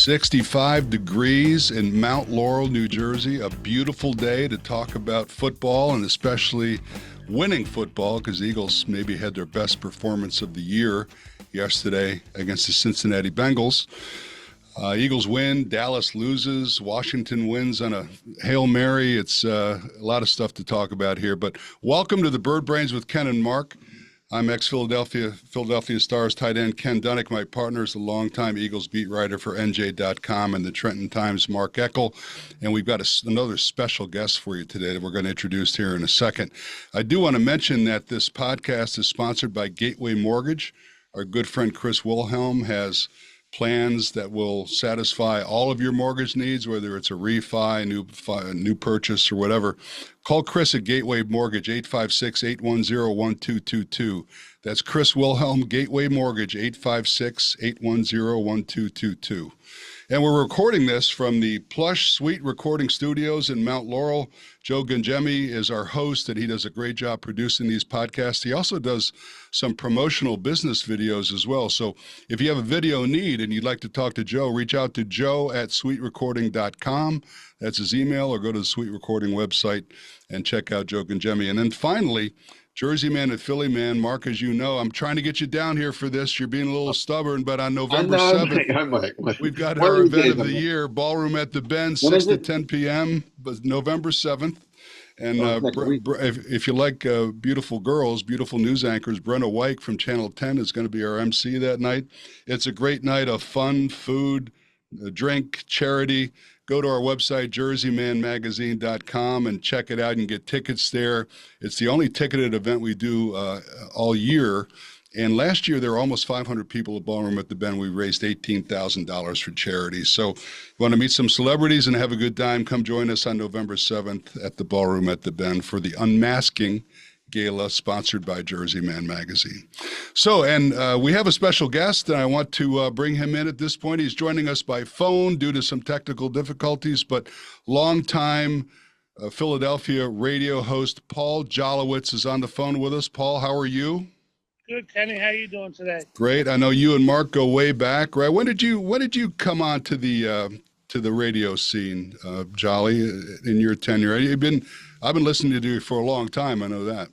65 degrees in Mount Laurel, New Jersey. A beautiful day to talk about football, and especially winning football, because the Eagles maybe had their best performance of the year yesterday against the Cincinnati Bengals. Eagles win, Dallas loses, Washington wins on a Hail Mary. It's a lot of stuff to talk about here. But welcome to the Bird Brains with Ken and Mark. I'm ex-Philadelphia Stars tight end Ken Dunek. My partner is a longtime Eagles beat writer for NJ.com and the Trenton Times, Mark Eckel. And we've got another special guest for you today that we're going to introduce here in a second. I do want to mention that this podcast is sponsored by Gateway Mortgage. Our good friend Chris Wilhelm has plans that will satisfy all of your mortgage needs, whether it's a refi, new purchase, or whatever. Call Chris at Gateway Mortgage, 856-810-1222. That's Chris Wilhelm, Gateway Mortgage, 856-810-1222. And we're recording this from the plush suite recording studios in Mount Laurel. Joe Gangemi is our host, and he does a great job producing these podcasts. He also does some promotional business videos as well. So if you have a video need and you'd like to talk to Joe, reach out to Joe at SuiteRecording.com. That's his email, or go to the SuiteRecording website and check out Joe Gangemi. And then finally, JerseyMan and PhillyMan. Mark, as you know, I'm trying to get you down here for this. You're being a little stubborn, but on November 7th, we've got our event of the year, Ballroom at the Bend, 6 to 10 p.m., but November 7th. And if you like beautiful girls, beautiful news anchors, Brenna White from Channel 10 is going to be our MC that night. It's a great night of fun, food, drink, charity. Go to our website, JerseyManMagazine.com, and check it out. You can get tickets there. It's the only ticketed event we do all year. And last year, there were almost 500 people at Ballroom at the Bend. We raised $18,000 for charity. So if you want to meet some celebrities and have a good time, come join us on November 7th at the Ballroom at the Bend for the Unmasking Gala, sponsored by JerseyMan Magazine. So, and we have a special guest, and I want to bring him in at this point. He's joining us by phone due to some technical difficulties, but longtime Philadelphia radio host Paul Jolovitz is on the phone with us. Paul, how are you? Good, Kenny. How are you doing today? Great. I know you and Mark go way back, right? When did you come on to the radio scene, Jolly, in your tenure? I've been listening to you for a long time. I know that.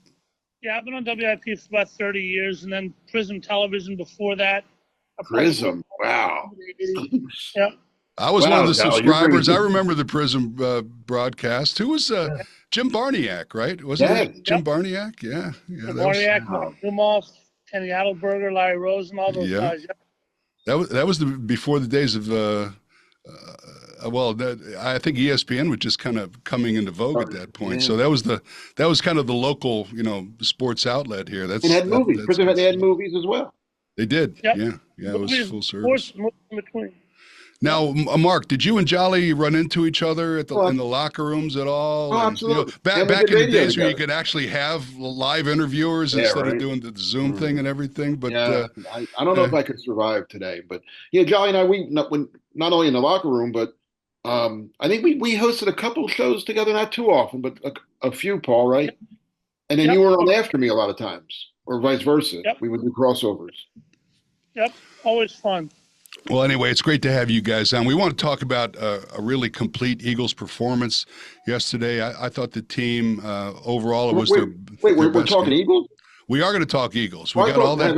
Yeah, I've been on WIP for about 30 years, and then Prism Television before that. Prism, wow. Yeah. I was one of the subscribers. I remember the Prism broadcast. Who was Jim Barniak, right? Wasn't it Jim Barniak? Yeah. Barniak, Dumoff, Kenny Adelberger, Larry Rosen, all those guys. Yeah. That was before the days of I think ESPN was just kind of coming into vogue at that point. Yeah. So that was kind of the local, sports outlet here. They had movies. Prism had movies as well. They did. Yep. Yeah. It was full service. Sports in between. Now, Mark, did you and Jolly run into each other in the locker rooms at all? Oh, absolutely. Back in the days where you could actually have live interviewers instead of doing the Zoom thing and everything. But I don't know if I could survive today. But Jolly and I, we not only in the locker room, but I think we hosted a couple shows together, not too often, but a few, Paul, right? Yep. And then you were on after me a lot of times, or vice versa. Yep. We would do crossovers. Yep, always fun. Well, anyway, it's great to have you guys on. We want to talk about a really complete Eagles performance yesterday. I thought the team overall it was we're talking Eagles? We are going to talk Eagles. We got all that.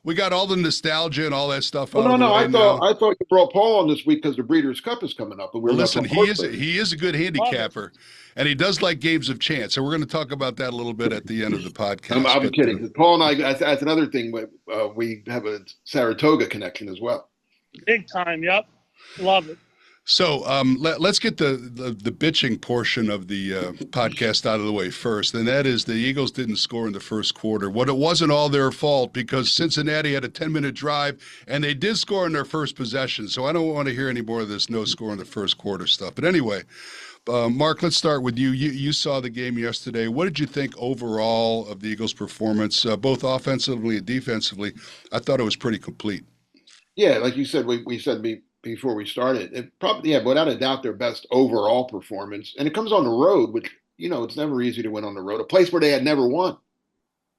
We got all the nostalgia and all that stuff. I thought you brought Paul on this week because the Breeders' Cup is coming up. And listen, he is a good handicapper, and he does like games of chance. So we're going to talk about that a little bit at the end of the podcast. I'm kidding. Paul and I. That's another thing. We have a Saratoga connection as well. Big time. Yep. Love it. So let's get the bitching portion of the podcast out of the way first, and that is the Eagles didn't score in the first quarter. It wasn't all their fault because Cincinnati had a 10-minute drive, and they did score in their first possession. So I don't want to hear any more of this no score in the first quarter stuff. But anyway, Mark, let's start with you. You saw the game yesterday. What did you think overall of the Eagles' performance, both offensively and defensively? I thought it was pretty complete. Yeah, like you said, we said before we started, it probably, without a doubt, their best overall performance. And it comes on the road, which, it's never easy to win on the road, a place where they had never won.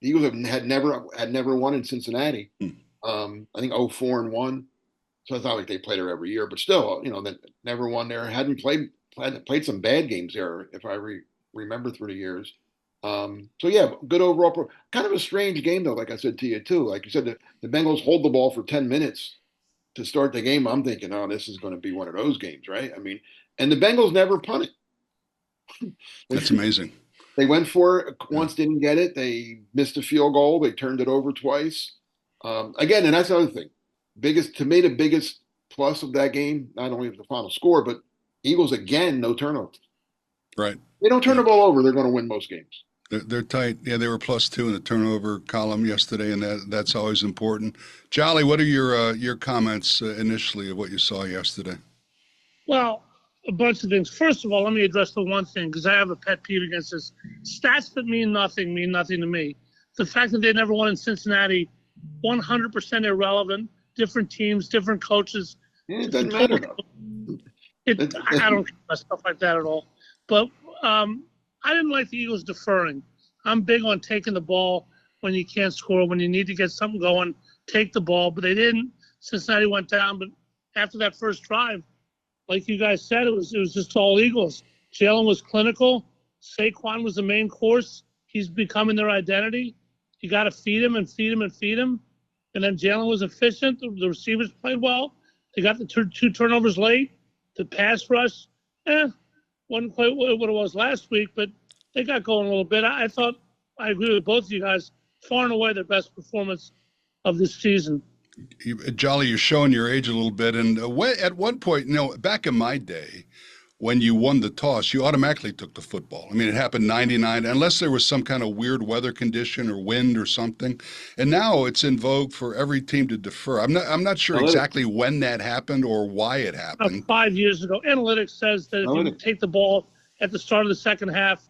The Eagles had never won in Cincinnati. I think 0-4-1. So it's not like they played her every year, but still, that never won there. Hadn't played some bad games there, if I remember through the years. So yeah, good overall. Kind of a strange game though, like I said to you too. Like you said, the Bengals hold the ball for 10 minutes to start the game. I'm thinking, oh, this is going to be one of those games, right? I mean, and the Bengals never punted. That's amazing. They went for it once, didn't get it. They missed a field goal. They turned it over twice. Again, and that's the other thing. The biggest plus of that game, not only the final score, but Eagles again, no turnovers. Right. They don't turn the ball over, they're going to win most games. They're tight. Yeah, they were +2 in the turnover column yesterday, and that's always important. Jolly, what are your comments initially of what you saw yesterday? Well, a bunch of things. First of all, let me address the one thing, because I have a pet peeve against this. Stats that mean nothing to me. The fact that they never won in Cincinnati, 100% irrelevant. Different teams, different coaches. It doesn't matter, though. I don't care about stuff like that at all. But I didn't like the Eagles deferring. I'm big on taking the ball when you can't score, when you need to get something going, take the ball. But they didn't. Cincinnati went down. But after that first drive, like you guys said, it was just all Eagles. Jalen was clinical. Saquon was the main course. He's becoming their identity. You got to feed him and feed him and feed him. And then Jalen was efficient. The receivers played well. They got the two turnovers late. The pass rush, wasn't quite what it was last week, but they got going a little bit. I thought, I agree with both of you guys, far and away their best performance of this season. Jolly, you're showing your age a little bit. And at one point, back in my day, when you won the toss, you automatically took the football. I mean, it happened 99, unless there was some kind of weird weather condition or wind or something. And now it's in vogue for every team to defer. I'm not sure exactly when that happened or why it happened. 5 years ago, analytics says that if you take the ball at the start of the second half,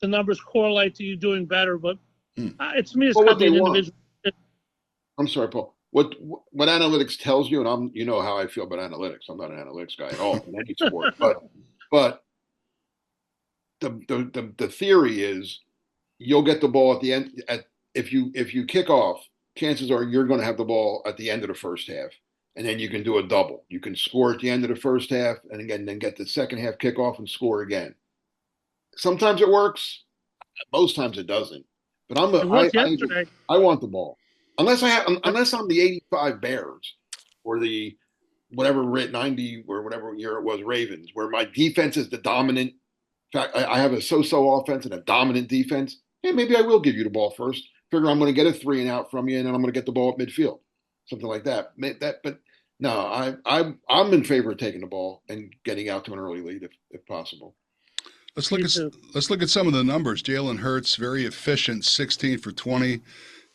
the numbers correlate to you doing better. But to me, it's kind of an individual. I'm sorry, Paul. What analytics tells you, and you know how I feel about analytics. I'm not an analytics guy at all in any sport, but the theory is you'll get the ball at the end. If you kick off, chances are you're going to have the ball at the end of the first half, and then you can do a double. You can score at the end of the first half, and again, then get the second half kickoff and score again. Sometimes it works, most times it doesn't. But I want the ball. Unless I'm the 85 Bears or the whatever 90 or whatever year it was Ravens, where my defense is the dominant. In fact, I have a so-so offense and a dominant defense. Hey, maybe I will give you the ball first. Figure I'm going to get a 3 and out from you, and then I'm going to get the ball at midfield, something like that. But no, I'm in favor of taking the ball and getting out to an early lead if possible. Let's look at some of the numbers. Jalen Hurts, very efficient, 16 for 20.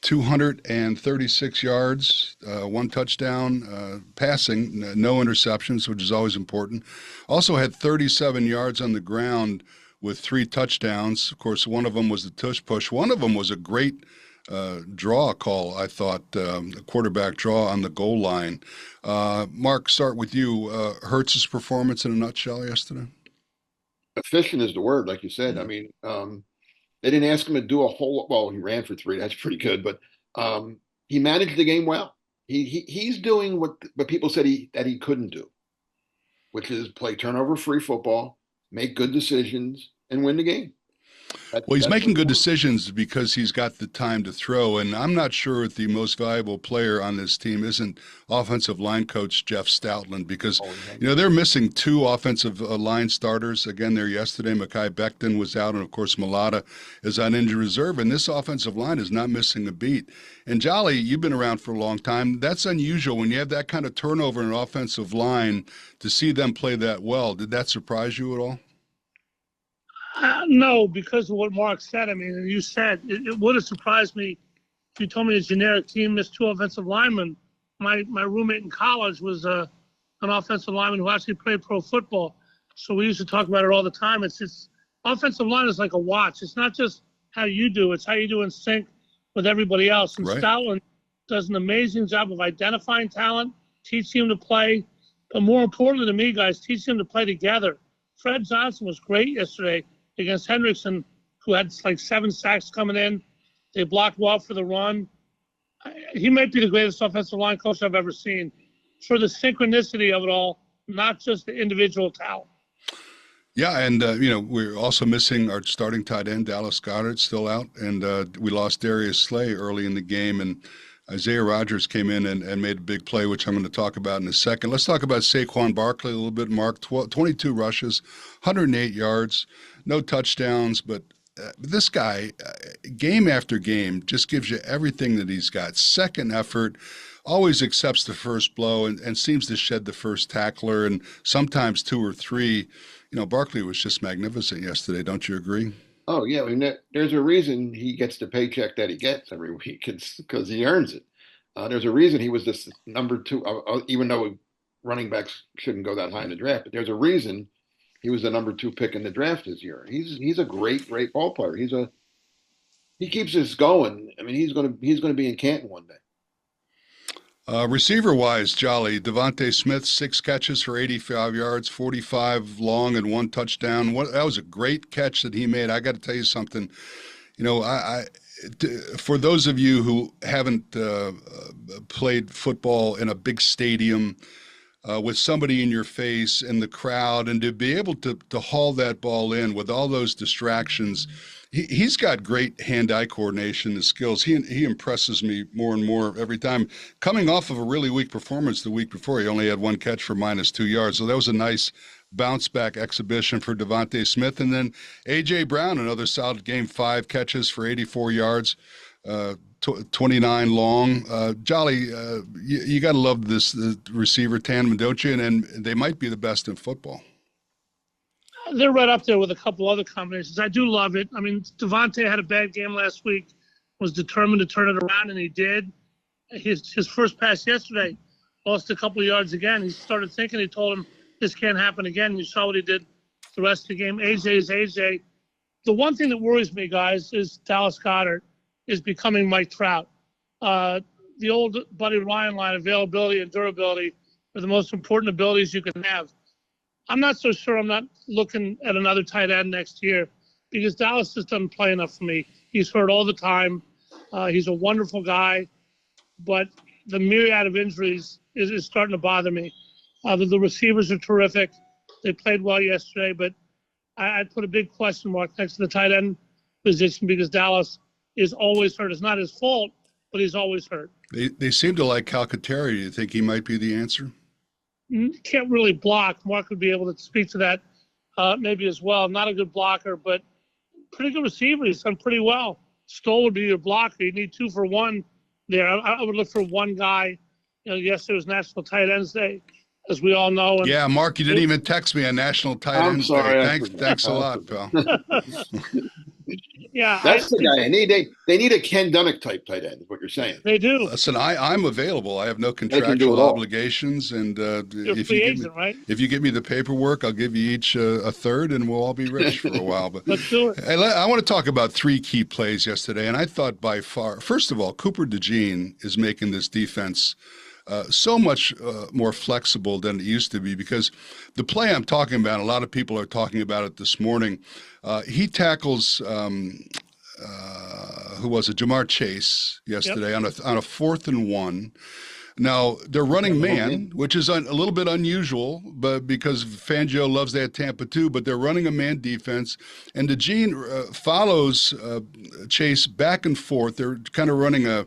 236 yards, 1 touchdown, passing, no interceptions, which is always important. Also had 37 yards on the ground with 3 touchdowns. Of course, one of them was the tush push. One of them was a great draw call, I thought, a quarterback draw on the goal line. Mark, start with you. Hurts' performance in a nutshell yesterday? Efficient is the word, like you said. I mean, they didn't ask him to do a whole. Well, he ran for 3. That's pretty good, but he managed the game well. He's doing what people said that he couldn't do, which is play turnover-free football, make good decisions, and win the game. Well, he's making good decisions because he's got the time to throw, and I'm not sure if the most valuable player on this team isn't offensive line coach Jeff Stoutland, because they're missing 2 offensive line starters again there yesterday. Mekhi Becton was out, and of course Mulata is on injured reserve, and this offensive line is not missing a beat. And Jolly, you've been around for a long time. That's unusual when you have that kind of turnover in an offensive line to see them play that well. Did that surprise you at all? No, because of what Mark said. I mean, you said it would have surprised me if you told me a generic team missed 2 offensive linemen. My roommate in college was an offensive lineman who actually played pro football, so we used to talk about it all the time. It's offensive line is like a watch. It's not just how you do; it's how you do in sync with everybody else. And Stoutland does an amazing job of identifying talent, teaching him to play, but more importantly to me, guys, teaching him to play together. Fred Johnson was great yesterday against Hendrickson, who had like 7 sacks coming in. They blocked well for the run. He might be the greatest offensive line coach I've ever seen. for the synchronicity of it all, not just the individual talent. Yeah, and we're also missing our starting tight end, Dallas Goedert, still out, and we lost Darius Slay early in the game, and Isaiah Rodgers came in and made a big play, which I'm going to talk about in a second. Let's talk about Saquon Barkley a little bit. Mark, 22 rushes, 108 yards, no touchdowns, but this guy, game after game, just gives you everything that he's got. Second effort, always accepts the first blow and seems to shed the first tackler, and sometimes two or three. Barkley was just magnificent yesterday. Don't you agree? Oh, yeah. I mean, there's a reason he gets the paycheck that he gets every week. It's because he earns it. There's a reason he was this number 2, even though running backs shouldn't go that high in the draft. But there's a reason he was the number 2 pick in the draft this year. He's a great ball player. He keeps this going. I mean, he's going to be in Canton one day. Receiver-wise, Jolly, Devontae Smith, 6 catches for 85 yards, 45 long and 1 touchdown. That was a great catch that he made. I got to tell you something. For those of you who haven't played football in a big stadium with somebody in your face and the crowd, and to be able to haul that ball in with all those distractions, he's got great hand-eye coordination and skills. He impresses me more and more every time. Coming off of a really weak performance the week before, he only had 1 catch for -2 yards. So that was a nice bounce-back exhibition for Devontae Smith. And then A.J. Brown, another solid game, 5 catches for 84 yards, 29 long. Jolly, you got to love this receiver tandem, don't you? And they might be the best in football. They're right up there with a couple other combinations. I do love it. I mean, Devontae had a bad game last week, was determined to turn it around, and he did. His first pass yesterday lost a couple of yards again. He started thinking, he told him, this can't happen again. You saw what he did the rest of the game. AJ is AJ. The one thing that worries me, guys, is Dallas Goedert is becoming Mike Trout. The old Buddy Ryan line, availability and durability, are the most important abilities you can have. I'm not so sure I'm not looking at another tight end next year because Dallas just doesn't play enough for me. He's hurt all the time. He's a wonderful guy, but the myriad of injuries is starting to bother me. The receivers are terrific. They played well yesterday, but I'd put a big question mark next to the tight end position because Dallas is always hurt. It's not his fault, but he's always hurt. They seem to like Calcaterra. Do you think he might be the answer? Can't really block. Mark would be able to speak to that maybe as well. Not a good blocker, but pretty good receiver. He's done pretty well. Stoll would be your blocker. You need 2 for 1 there. I would look for one guy. Yesterday was National Tight Ends Day, as we all know. And yeah, Mark, you didn't even text me on National Tight Ends Day. Thanks a lot, pal. Yeah, that's the guy. They need a Ken Dunek type tight end. Is what you're saying? They do. Listen, I'm available. I have no contractual obligations, and if you give me the paperwork, I'll give you each a third, and we'll all be rich for a while. But let's do it. I want to talk about 3 key plays yesterday, and I thought by far, first of all, Cooper DeJean is making this defense so much more flexible than it used to be, because the play I'm talking about, a lot of people are talking about it this morning. He tackles, who was it? Jamar Chase yesterday on a 4th and 1. Now, they're running man, which is a little bit unusual, but because Fangio loves that Tampa too, but they're running a man defense. And DeJean follows Chase back and forth. They're kind of running a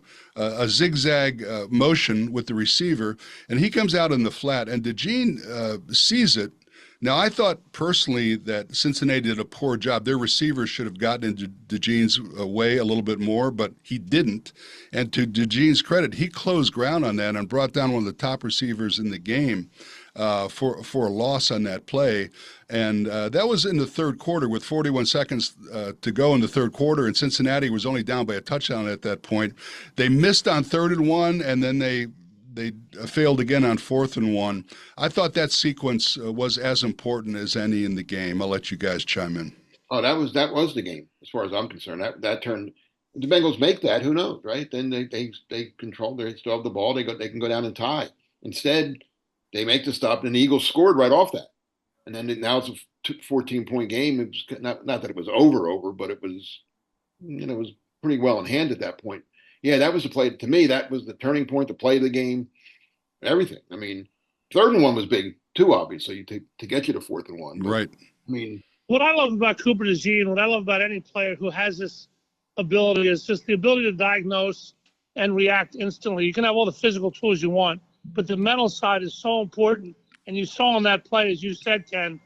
zigzag motion with the receiver, and he comes out in the flat, and DeJean sees it. Now, I thought personally that Cincinnati did a poor job. Their receivers should have gotten into DeJean's way a little bit more, but he didn't. And to DeJean's credit, he closed ground on that and brought down one of the top receivers in the game for a loss on that play. And that was in the third quarter with 41 seconds to go in the third quarter, and Cincinnati was only down by a touchdown at that point. They missed on 3rd and 1, and then they failed again on 4th and 1. I thought that sequence was as important as any in the game. I'll let you guys chime in. Oh, that was the game as far as I'm concerned. That turned. If the Bengals make that, who knows, right? Then they control. They still have the ball. They can go down and tie. Instead, they make the stop, and the Eagles scored right off that. And then now it's a 14-point game. It was not that it was over, but it was, it was pretty well in hand at that point. Yeah, that was the play. To me, that was the turning point, the play of the game. everything. I mean, 3rd and 1 was big too, obviously, to get you to 4th and 1. But, Right. I mean, what I love about Cooper DeJean, what I love about any player who has this ability is just the ability to diagnose and react instantly. You can have all the physical tools you want, but the mental side is so important. And you saw on that play, as you said, Ken,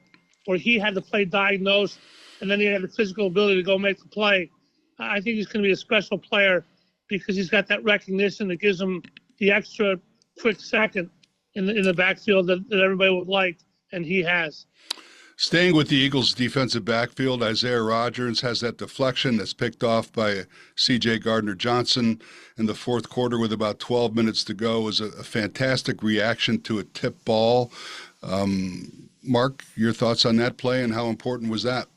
where he had the play diagnosed and then he had the physical ability to go make the play. I think he's going to be a special player because he's got that recognition that gives him the extra quick second in the backfield that everybody would like, and he has. Staying with the Eagles' defensive backfield, Isaiah Rodgers has that deflection that's picked off by C.J. Gardner-Johnson in the 4th quarter with about 12 minutes to go. It was a fantastic reaction to a tip ball. Mark, your thoughts on that play and how important was that?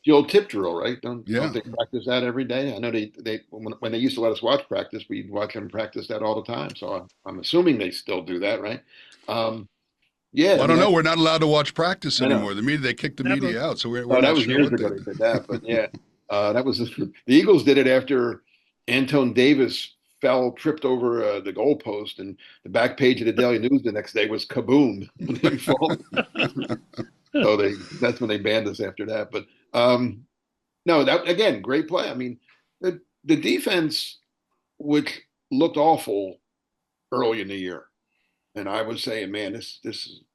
The old tip drill, right? Don't Yeah. they practice that every day? I know they when they used to let us watch practice, we'd watch them practice that all the time. So I'm assuming they still do that, right? Yeah. Well, I don't know. We're not allowed to watch practice I know. anymore. They kicked the media out, so we're Oh, that not was sure years what ago they they did that, but yeah, that was the Eagles did it after Antone Davis tripped over the goalpost, and the back page of the Daily News the next day was kaboom. So that's when they banned us after that. But no, that again, great play. I mean, the defense, which looked awful early in the year, and I was saying, man, this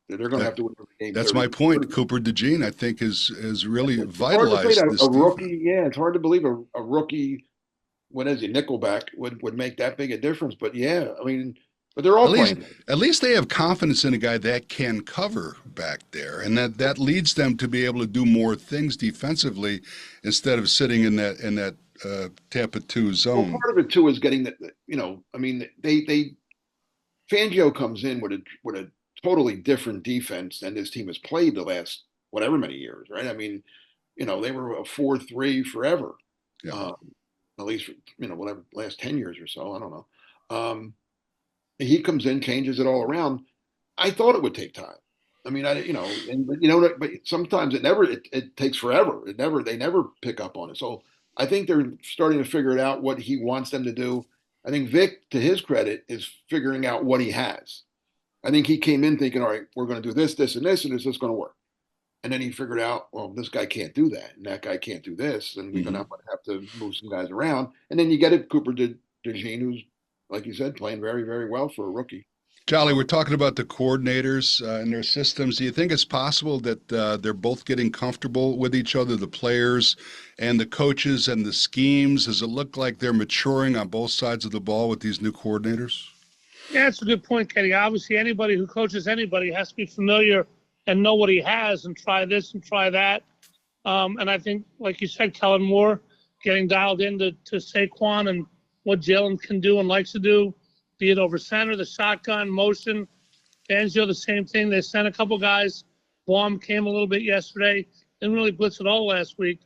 they're going to have to win every game. That's my point. Cooper DeJean, I think, is really It's vitalized hard to this a rookie. defense. Yeah, it's hard to believe a rookie. What is he, nickelback would make that big a difference? But yeah, I mean, but they're all playing. At least they have confidence in a guy that can cover back there, and that leads them to be able to do more things defensively instead of sitting in that Tampa 2 zone. Well, part of it too is getting that. I mean, they Fangio comes in with a totally different defense than this team has played the last whatever many years, right? I mean, they were a 4-3 forever. Yeah. At least, whatever, last 10 years or so. I don't know. He comes in, changes it all around. I thought it would take time. I mean, but sometimes it takes forever. They never pick up on it. So I think they're starting to figure it out what he wants them to do. I think Vic, to his credit, is figuring out what he has. I think he came in thinking, all right, we're going to do this, this, and this, and it's just going to work. And then he figured out, well, this guy can't do that, and that guy can't do this, and we're going to have to move some guys around. And then you get it, Cooper DeJean, who's, like you said, playing very, very well for a rookie. Jolly, we're talking about the coordinators and their systems. Do you think it's possible that they're both getting comfortable with each other, the players and the coaches and the schemes? Does it look like they're maturing on both sides of the ball with these new coordinators? Yeah, that's a good point, Kenny. Obviously, anybody who coaches anybody has to be familiar and know what he has and try this and try that. And I think, like you said, Kellen Moore getting dialed into Saquon and what Jalen can do and likes to do, be it over center, the shotgun, motion. Fangio, the same thing. They sent a couple guys. Baum came a little bit yesterday. Didn't really blitz at all last week.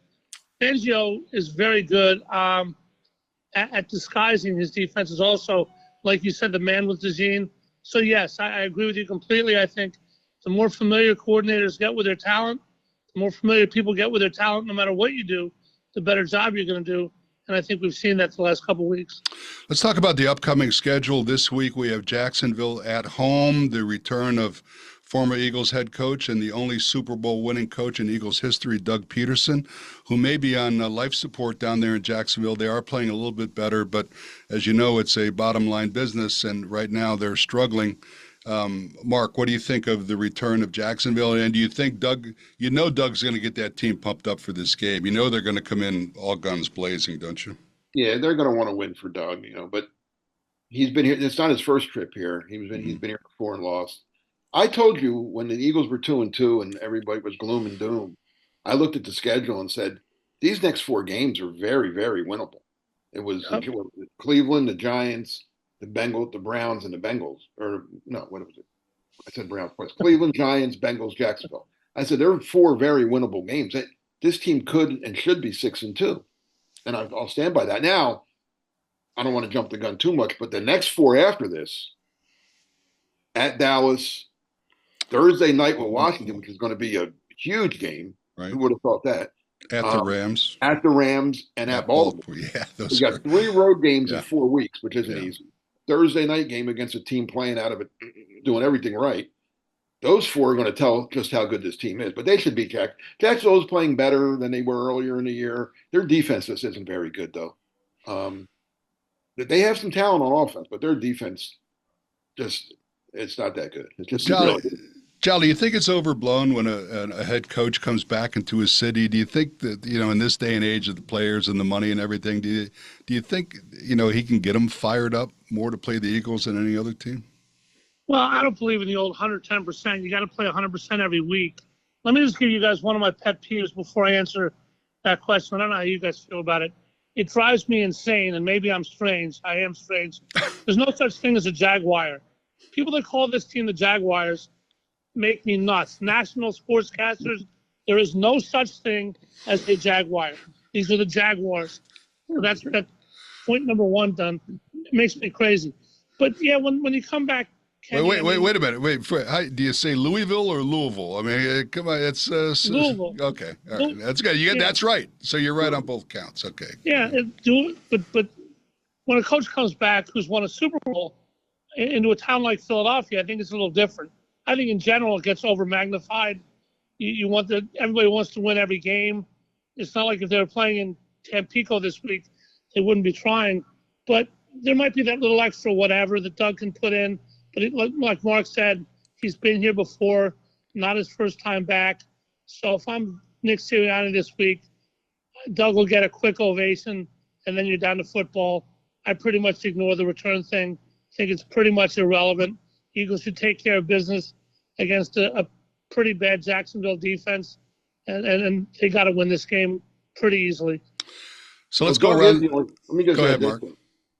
Fangio is very good at disguising his defenses also. Like you said, the man with DeJean. So, yes, I agree with you completely. I think the more familiar coordinators get with their talent, the more familiar people get with their talent, no matter what you do, the better job you're going to do. And I think we've seen that the last couple of weeks. Let's talk about the upcoming schedule. This week we have Jacksonville at home, the return of former Eagles head coach and the only Super Bowl winning coach in Eagles history, Doug Peterson, who may be on life support down there in Jacksonville. They are playing a little bit better, but as you know, it's a bottom line business, and right now they're struggling. Mark, what do you think of the return of Jacksonville? And do you think Doug's going to get that team pumped up for this game? You know they're going to come in all guns blazing, don't you? Yeah, they're going to want to win for Doug, but he's been here. It's not his first trip here. He's been here before and lost. I told you when the Eagles were 2-2 and everybody was gloom and doom, I looked at the schedule and said, these next 4 games are very, very winnable. It was Cleveland, the Giants, the Bengals, the Browns, and the Bengals. Or no, what was it? I said Browns twice. Cleveland, Giants, Bengals, Jacksonville. I said there are 4 very winnable games. This team could and should be 6-2, and I'll stand by that. Now, I don't want to jump the gun too much, but the next 4 after this, at Dallas, Thursday night with Washington, which is going to be a huge game. Right. Who would have thought that? At the Rams. At the Rams and at Baltimore. Yeah, we got 3 road games in 4 weeks, which isn't easy. Thursday night game against a team playing out of doing everything right. Those four are going to tell just how good this team is. But they should beat Jacksonville is playing better than they were earlier in the year. Their defense just isn't very good, though. They have some talent on offense, but their defense it's not that good. It's just really good. Jolly, you think it's overblown when a head coach comes back into his city? Do you think that, in this day and age of the players and the money and everything, do you think, he can get them fired up more to play the Eagles than any other team? Well, I don't believe in the old 110%. You got to play 100% every week. Let me just give you guys one of my pet peeves before I answer that question. I don't know how you guys feel about it. It drives me insane, and maybe I'm strange. I am strange. There's no such thing as a Jaguar. People that call this team the Jaguars make me nuts. National sportscasters, there is no such thing as a Jaguar. These are the Jaguars. That's point number one done. It makes me crazy. But yeah, when you come back, Kenny, wait a minute. Do you say Louisville or Louisville? I mean, come on, it's Louisville. Okay, all right. That's good. That's right. So you're right on both counts. Okay. Yeah, but when a coach comes back who's won a Super Bowl into a town like Philadelphia, I think it's a little different. I think in general it gets over magnified. Everybody wants to win every game. It's not like if they were playing in Tampico this week, they wouldn't be trying. But there might be that little extra whatever that Doug can put in. But like Mark said, he's been here before, not his first time back. So if I'm Nick Sirianni this week, Doug will get a quick ovation, and then you're down to football. I pretty much ignore the return thing. I think it's pretty much irrelevant. Eagles should take care of business against a pretty bad Jacksonville defense, and they got to win this game pretty easily. So let's go around. Let me just go ahead, Mark.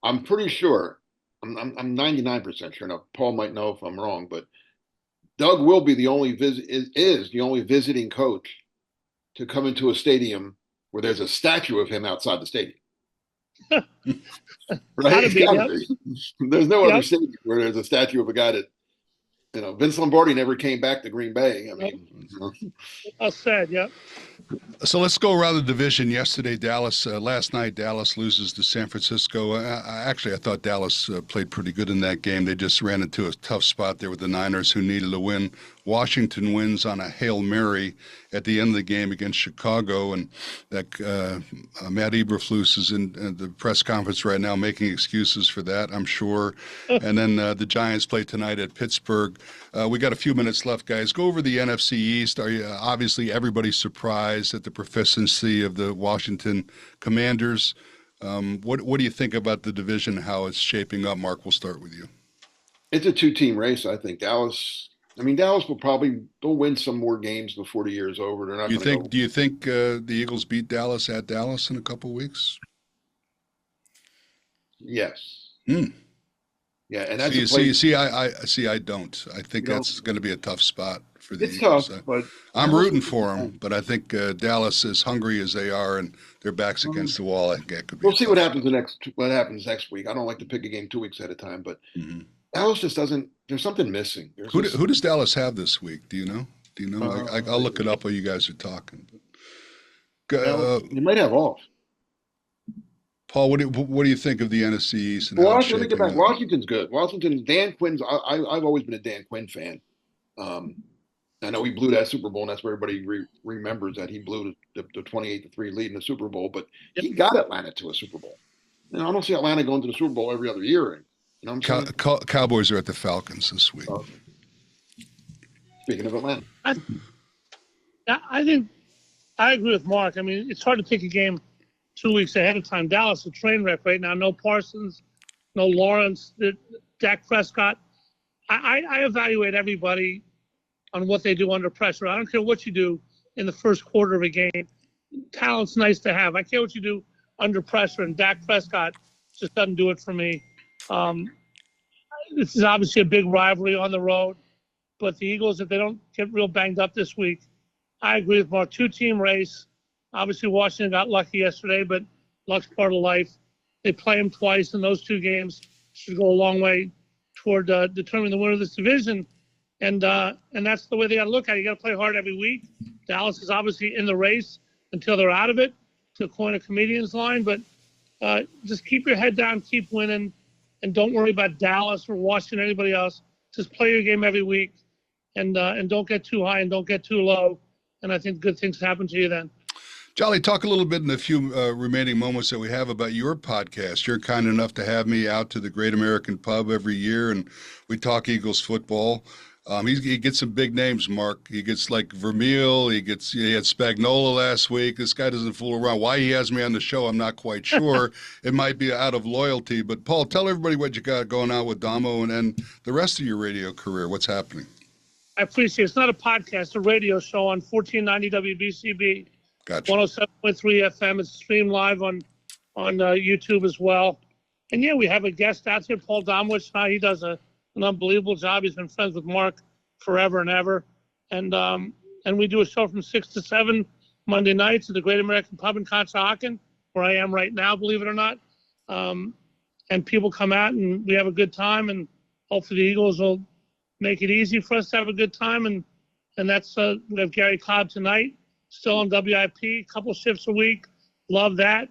I'm pretty sure. I'm 99% sure. Now, Paul might know if I'm wrong, but Doug will be the only the only visiting coach to come into a stadium where there's a statue of him outside the stadium. Right? There's no other stadium where there's a statue of a guy that, Vince Lombardi never came back to Green Bay. I mean, Well said, yeah. So let's go around the division. Last night, Dallas loses to San Francisco. I thought Dallas played pretty good in that game. They just ran into a tough spot there with the Niners, who needed a win. Washington wins on a Hail Mary at the end of the game against Chicago, and that Matt Eberflus is in the press conference right now making excuses for that, I'm sure. And then the Giants play tonight at Pittsburgh. We got a few minutes left, guys. Go over the NFC East. Obviously, everybody's surprised at the proficiency of the Washington Commanders. What do you think about the division, how it's shaping up? Mark, we'll start with you. It's a two-team race, I think. Dallas they'll win some more games before the year's over. They're not. Do you think the Eagles beat Dallas at Dallas in a couple of weeks? Yes. Mm. Yeah, and that's I don't. I think that's going to be a tough spot for the Eagles. Eagles. Tough, but I'm rooting for them, but I think Dallas, as hungry as they are, and their backs against the wall, I think that could be. We'll see what happens next week. I don't like to pick a game 2 weeks at a time, but Dallas just doesn't. There's something missing. Who does Dallas have this week? Do you know? I'll look it up while you guys are talking. You might have off. Paul, what do you think of the NFC East? And let me get back. Washington's good. Dan Quinn's. I've always been a Dan Quinn fan. I know he blew that Super Bowl, and that's where everybody remembers that he blew the 28-3 lead in the Super Bowl. But he got Atlanta to a Super Bowl. I don't see Atlanta going to the Super Bowl every other year. You know what I'm saying? Cowboys are at the Falcons this week. Speaking of Atlanta, I think I agree with Mark. I mean, it's hard to pick a game 2 weeks ahead of time. Dallas is a train wreck right now. No Parsons, no Lawrence, Dak Prescott. I evaluate everybody on what they do under pressure. I don't care what you do in the first quarter of a game. Talent's nice to have. I care what you do under pressure, and Dak Prescott just doesn't do it for me. This is obviously a big rivalry on the road, but the Eagles, if they don't get real banged up this week, I agree with Mark. Two-team race. Obviously, Washington got lucky yesterday, but luck's part of life. They play them twice, and those two games should go a long way toward determining the winner of this division. And that's the way they got to look at it. You got to play hard every week. Dallas is obviously in the race until they're out of it, to coin a comedian's line. But just keep your head down, keep winning, and don't worry about Dallas or Washington or anybody else. Just play your game every week, and don't get too high and don't get too low. And I think good things happen to you then. Jolly, talk a little bit in the few remaining moments that we have about your podcast. You're kind enough to have me out to the Great American Pub every year, and we talk Eagles football. He gets some big names, Mark. He gets like Vermeil. He had Spagnola last week. This guy doesn't fool around. Why he has me on the show, I'm not quite sure. It might be out of loyalty. But, Paul, tell everybody what you got going on with Damo and the rest of your radio career. What's happening? I appreciate it. It's not a podcast, a radio show on 1490 WBCB. Gotcha. 107.3 FM. It's streamed live on YouTube as well. And, yeah, we have a guest out here, Paul Domowitz. He does an unbelievable job. He's been friends with Mark forever and ever. And we do a show from 6 to 7 Monday nights at the Great American Pub in Conshohocken, where I am right now, believe it or not. And people come out, and we have a good time. And hopefully the Eagles will make it easy for us to have a good time. And that's we have Gary Cobb tonight. Still on WIP, a couple shifts a week. Love that.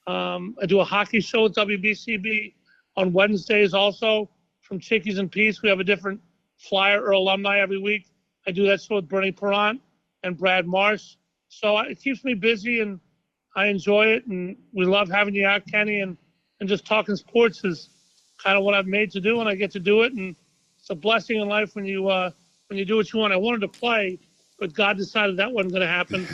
I do a hockey show at WBCB on Wednesdays also from Chickies and Peace. We have a different flyer or alumni every week. I do that show with Bernie Perrant and Brad Marsh. So it keeps me busy, and I enjoy it. And we love having you out, Kenny. And just talking sports is kind of what I've made to do, and I get to do it. And it's a blessing in life when you do what you want. I wanted to play, but God decided that wasn't going to happen.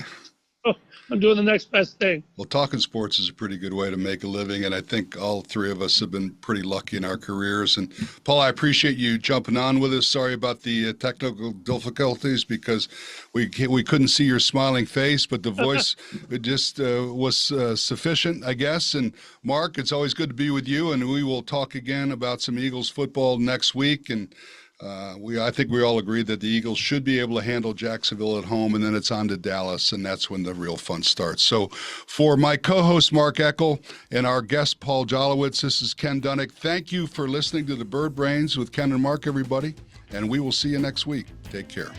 So I'm doing the next best thing. Well, talking sports is a pretty good way to make a living, and I think all three of us have been pretty lucky in our careers. And, Paul, I appreciate you jumping on with us. Sorry about the technical difficulties because we couldn't see your smiling face, but the voice it just was sufficient, I guess. And, Mark, it's always good to be with you, and we will talk again about some Eagles football next week. And I think we all agree that the Eagles should be able to handle Jacksonville at home, and then it's on to Dallas, and that's when the real fun starts. So for my co-host, Mark Eckel, and our guest, Paul Jolovitz, this is Ken Dunek. Thank you for listening to the Bird Brains with Ken and Mark, everybody, and we will see you next week. Take care.